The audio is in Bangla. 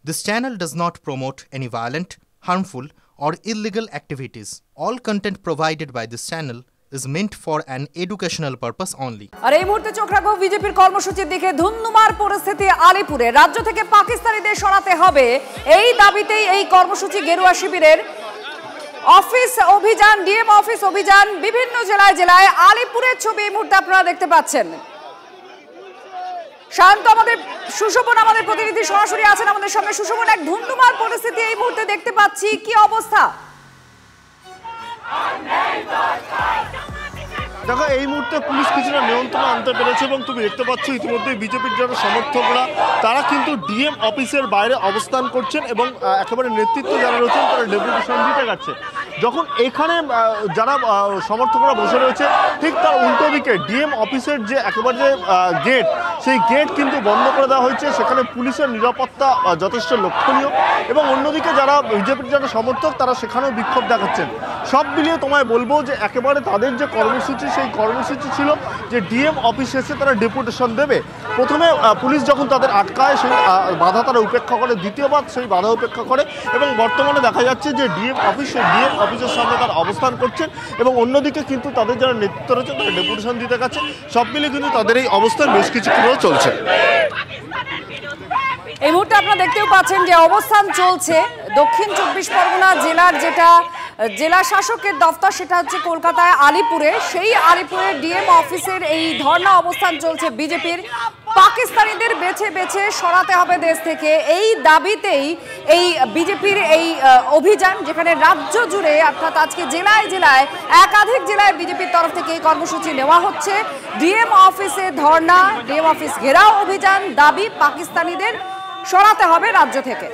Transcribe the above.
This channel does not promote any violent, harmful, or illegal activities. All content provided by this channel is meant for an educational purpose only. আর এই মুহূর্তে চোখ রাখবো বিজেপির কর্মসূচির দিকে। ধুন্ধুমার পরিস্থিতি আলিপুরে। রাজ্য থেকে পাকিস্তানিদের সরাতে হবে, এই দাবিতেই এই কর্মসূচি গেরুয়া শিবিরের। অফিস অভিযান, ডিএম অফিস অভিযান বিভিন্ন জেলায় জেলায়। আলিপুরের ছবি এই মুহূর্তে আপনারা দেখতে পাচ্ছেন। শান্ত আমাদের সুশোভন আমাদের প্রতিনিধি সরাসরি আছেন আমাদের সামনে। সুশোভন, এক ধুন্ধুমার পরিস্থিতি এই মুহূর্তে দেখতে পাচ্ছি, কি অবস্থা? দেখো, এই মুহূর্তে পুলিশ কিছুটা নিয়ন্ত্রণ আনতে পেরেছে এবং তুমি দেখতে পাচ্ছ ইতিমধ্যে বিজেপির যারা সমর্থকরা তারা কিন্তু ডিএম অফিসের বাইরে অবস্থান করছেন এবং একেবারে নেতৃত্ব যারা রয়েছেন তারা ডেপুটেশন দিতে যাচ্ছে। যখন এখানে যারা সমর্থকরা বসে রয়েছে ঠিক তার উল্টো দিকে ডিএম অফিসের যে একেবারে যে গেট, সেই গেট কিন্তু বন্ধ করে দেওয়া হয়েছে। সেখানে পুলিশের নিরাপত্তা যথেষ্ট লক্ষণীয় এবং অন্যদিকে যারা বিজেপির যারা সমর্থক তারা সেখানেও বিক্ষোভ দেখাচ্ছেন। সব মিলিয়ে তোমায় বলবো যে একেবারে তাদের যে কর্মসূচি, সেই কর্মসূচি ছিল যে ডিএম অফিসে এসে তারা ডেপুটেশন দেবে। প্রথমে পুলিশ যখন তাদের আটকায় সেই বাধা তারা উপেক্ষা করে, দ্বিতীয়বার সেই বাধা উপেক্ষা করে এবং বর্তমানে দেখা যাচ্ছে যে ডিএম অফিসের সামনে তারা অবস্থান করছেন এবং অন্যদিকে কিন্তু তাদের যারা নেতৃত্ব রয়েছে তারা ডেপুটেশন দিতে গেছে। সব মিলিয়ে কিন্তু তাদের এই অবস্থান বেশ কিছুক্ষণ চলছে। এই মুহূর্তে আপনারা দেখতেও পাচ্ছেন যে অবস্থান চলছে দক্ষিণ 24 পরগনা জেলার যেটা জেলা শাসকের দফতর, সেটা হচ্ছে কলকাতায় আলিপুরে। সেই আলিপুরে ডিএম অফিসের এই ধর্ণা অবস্থান চলছে বিজেপির। পাকিস্তানিদের বেছে বেছে সরাতে হবে দেশ থেকে, এই দাবিতেই এই বিজেপির এই অভিযান, যেখানে রাজ্য জুড়ে অর্থাৎ আজকে জেলায় জেলায় একাধিক জেলায় বিজেপির তরফ থেকে এই কর্মসূচি নেওয়া হচ্ছে। ডিএম অফিসে ধর্ণা, ডিএম অফিস ঘেরাও অভিযান, দাবি পাকিস্তানিদের সরাতে হবে রাজ্য থেকে।